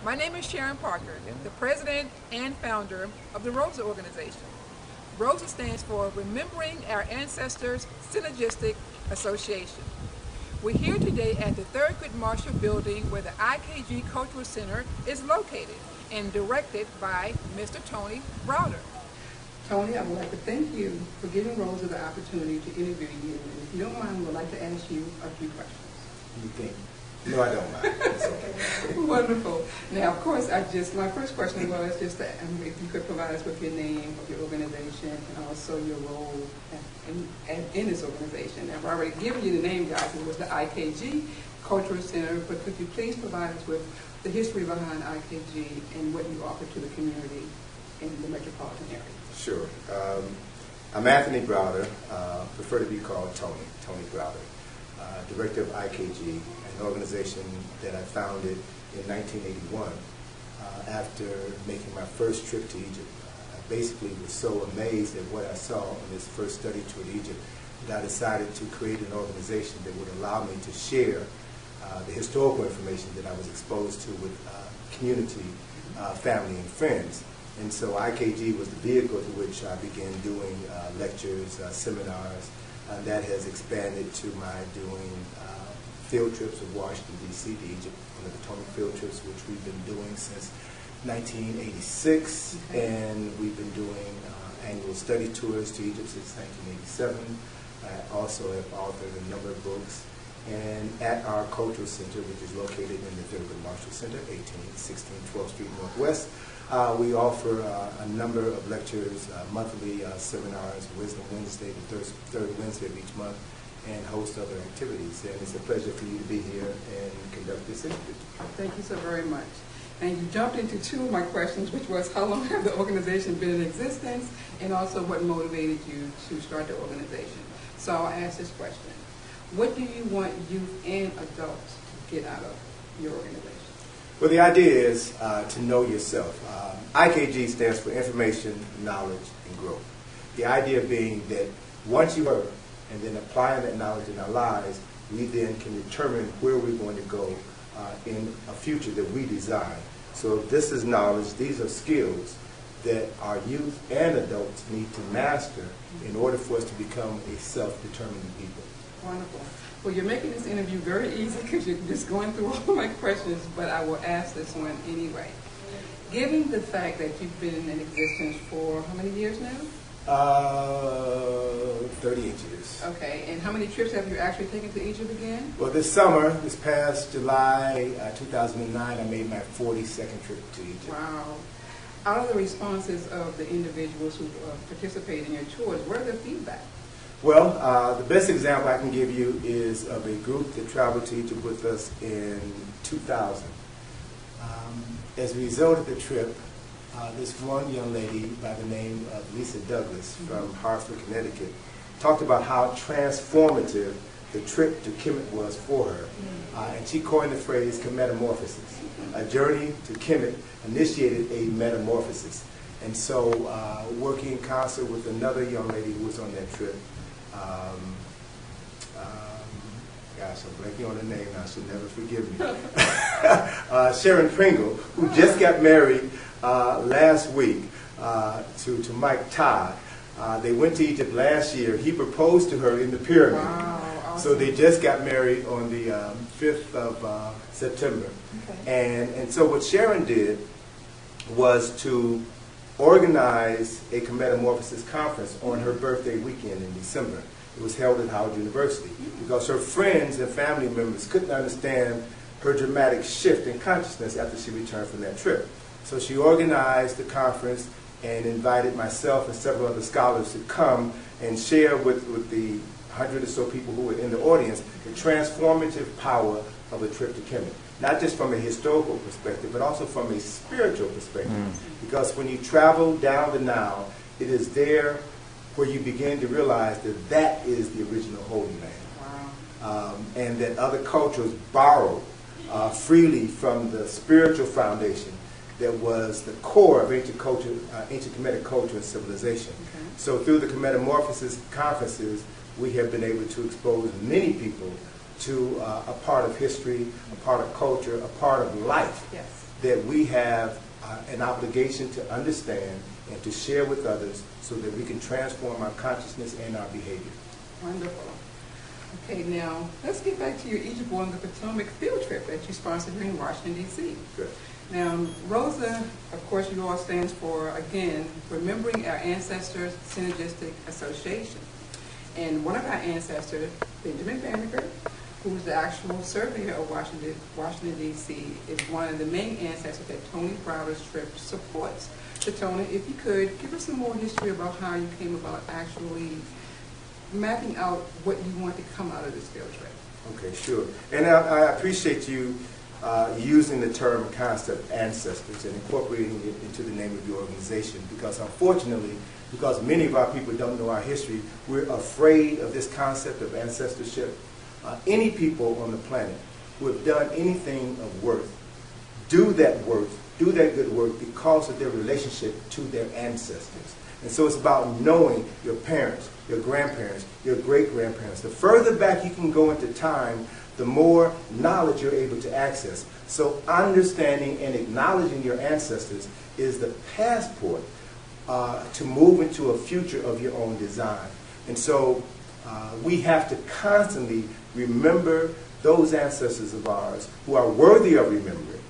My name is Sharon Parker, the president and founder of the ROASA organization. ROASA stands for Remembering Our Ancestors Synergistic Association. We're here today at the Thurgood Marshall building where the IKG Cultural Center is located and directed by Mr. Tony Browder. Tony, I would like to thank you for giving ROASA the opportunity to interview you. And if you don't mind, we would like to ask you a few questions. You think? No, I don't mind. It's okay. Wonderful. Now, of course, my first question was just that, if you could provide us with your name of your organization and also your role in this organization. I've already given you the name, guys. It was the IKG Cultural Center, but could you please provide us with the history behind IKG and what you offer to the community in the metropolitan area? Sure. I'm Anthony Browder, prefer to be called Tony Browder, director of IKG, an organization that I founded in 1981 after making my first trip to Egypt. I basically was so amazed at what I saw on this first study tour to Egypt that I decided to create an organization that would allow me to share the historical information that I was exposed to with community, family, and friends. And so IKG was the vehicle to which I began doing lectures, seminars, and that has expanded to my doing field trips of Washington, D.C. to Egypt, one of the Potomac field trips, which we've been doing since 1986, and we've been doing annual study tours to Egypt since 1987. I also have authored a number of books. And at our cultural center, which is located in the Thurgood Marshall Center, 1816 12th Street Northwest, we offer a number of lectures, monthly seminars, Wisdom Wednesday, the third Wednesday of each month, and host other activities. And it's a pleasure for you to be here and conduct this interview. Thank you so very much. And you jumped into two of my questions, which was how long have the organization been in existence, and also what motivated you to start the organization. So I'll ask this question. What do you want youth and adults to get out of your organization? Well, the idea is to know yourself. IKG stands for Information, Knowledge, and Growth. The idea being that once you learn and then applying that knowledge in our lives, we then can determine where we're going to go in a future that we design. So this is knowledge, these are skills that our youth and adults need to master in order for us to become a self-determining people. Wonderful. Well, you're making this interview very easy because you're just going through all my questions, but I will ask this one anyway. Given the fact that you've been in existence for how many years now? 38 years. Okay, and how many trips have you actually taken to Egypt again? Well, this summer, this past July 2009, I made my 42nd trip to Egypt. Wow. Out of the responses of the individuals who participated in your tours, what are their feedback? Well, the best example I can give you is of a group that traveled to Egypt with us in 2000. As a result of the trip, this one young lady by the name of Lisa Douglas from Hartford, Connecticut, talked about how transformative the trip to Kemet was for her. And she coined the phrase metamorphosis. A journey to Kemet initiated a metamorphosis. And so, working in concert with another young lady who was on that trip, gosh, I'm blanking on her name now, she'll never forgive me. Sharon Pringle, who just got married last week to Mike Todd. They went to Egypt last year. He proposed to her in the pyramid. Wow, awesome. So they just got married on the 5th of September. Okay. And so what Sharon did was to organize a Metamorphosis conference on her birthday weekend in December. It was held at Howard University because her friends and family members couldn't understand her dramatic shift in consciousness after she returned from that trip. So she organized the conference and invited myself and several other scholars to come and share with the 100 or so people who were in the audience the transformative power of a trip to Kemet. Not just from a historical perspective, but also from a spiritual perspective. Because when you travel down the Nile, it is there where you begin to realize that that is the original Holy Land. Wow. And that other cultures borrow freely from the spiritual foundation that was the core of ancient culture, ancient Kemetic culture and civilization. Okay. So through the Metamorphosis conferences, we have been able to expose many people to a part of history, a part of culture, a part of life. Yes. that we have an obligation to understand and to share with others so that we can transform our consciousness and our behavior. Wonderful. Okay, now let's get back to your Egypt on the Potomac field trip that you sponsored here in Washington, D.C. Good. Now, ROASA, of course, you all stands for, again, Remembering Our Ancestors Synergistic Association. And one of our ancestors, Benjamin Banneker, who's the actual surveyor of Washington, D.C., is one of the main ancestors that Tony Browder's trip supports. So, Tony, if you could, give us some more history about how you came about actually mapping out what you want to come out of this field trip. Okay, sure. And I appreciate you using the term and concept ancestors and incorporating it into the name of your organization, because unfortunately, because many of our people don't know our history, we're afraid of this concept of ancestorship. Any people on the planet who have done anything of worth do that good work because of their relationship to their ancestors. And so it's about knowing your parents, your grandparents, your great-grandparents. The further back you can go into time, the more knowledge you're able to access. So understanding and acknowledging your ancestors is the passport to move into a future of your own design. And so we have to constantly remember those ancestors of ours who are worthy of remembering,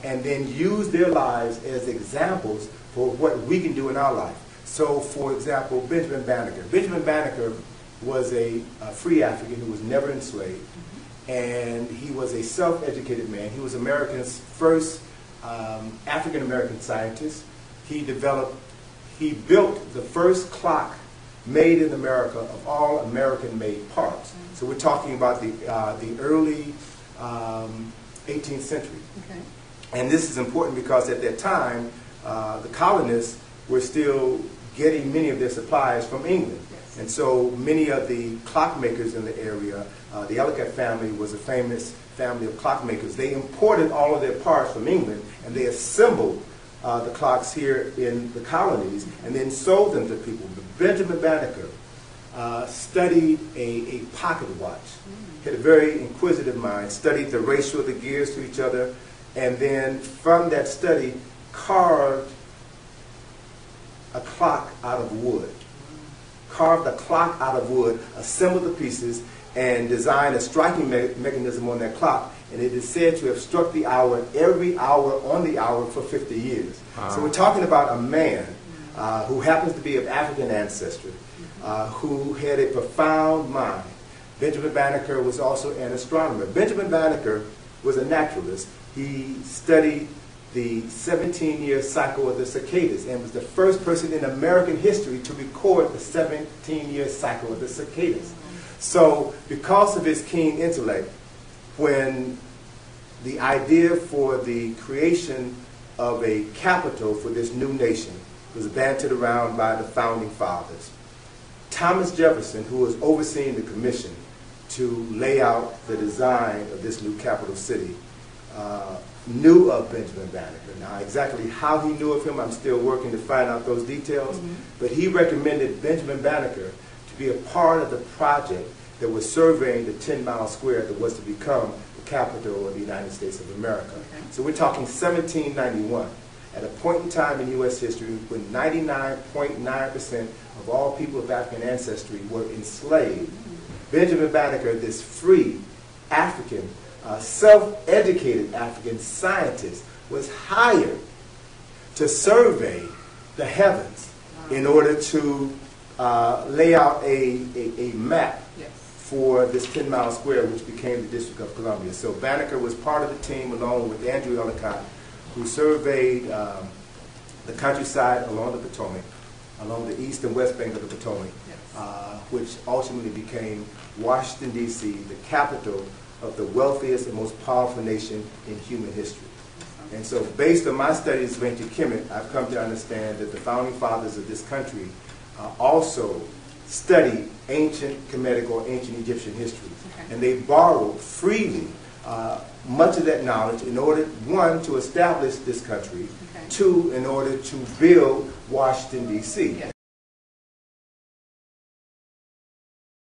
and then use their lives as examples for what we can do in our life. So, for example, Benjamin Banneker. Benjamin Banneker was a free African who was never enslaved, and he was a self-educated man. He was America's first African-American scientist. He built the first clock made in America of all American-made parts. So we're talking about the early 18th century. Okay. And this is important because at that time, the colonists were still getting many of their supplies from England. Yes. And so many of the clockmakers in the area, the Ellicott family was a famous family of clockmakers. They imported all of their parts from England, and they assembled the clocks here in the colonies and then sold them to people. But Benjamin Banneker studied a pocket watch. He had a very inquisitive mind, studied the ratio of the gears to each other, and then from that study carved a clock out of wood. Carved a clock out of wood, assembled the pieces, and designed a striking mechanism on that clock. And it is said to have struck the hour every hour on the hour for 50 years. So we're talking about a man who happens to be of African ancestry, who had a profound mind. Benjamin Banneker was also an astronomer. Benjamin Banneker was a naturalist. He studied the 17-year cycle of the cicadas and was the first person in American history to record the 17-year cycle of the cicadas. So because of his keen intellect, when the idea for the creation of a capital for this new nation was bantered around by the founding fathers, Thomas Jefferson, who was overseeing the commission to lay out the design of this new capital city, knew of Benjamin Banneker. Now, exactly how he knew of him, I'm still working to find out those details, but he recommended Benjamin Banneker to be a part of the project that was surveying the 10-mile square that was to become the capital of the United States of America. Okay. So we're talking 1791, at a point in time in U.S. history when 99.9% of all people of African ancestry were enslaved. Benjamin Banneker, this free African, self-educated African scientist, was hired to survey the heavens in order to lay out a map for this 10-mile square, which became the District of Columbia. So Banneker was part of the team, along with Andrew Ellicott, who surveyed the countryside along the Potomac, along the east and west bank of the Potomac, which ultimately became Washington, D.C., the capital of the wealthiest and most powerful nation in human history. And so based on my studies of ancient Kemet, I've come to understand that the founding fathers of this country also studied ancient Kemetic or ancient Egyptian history. Okay. And they borrowed freely much of that knowledge in order, one, to establish this country, two, in order to build Washington, D.C. Yes.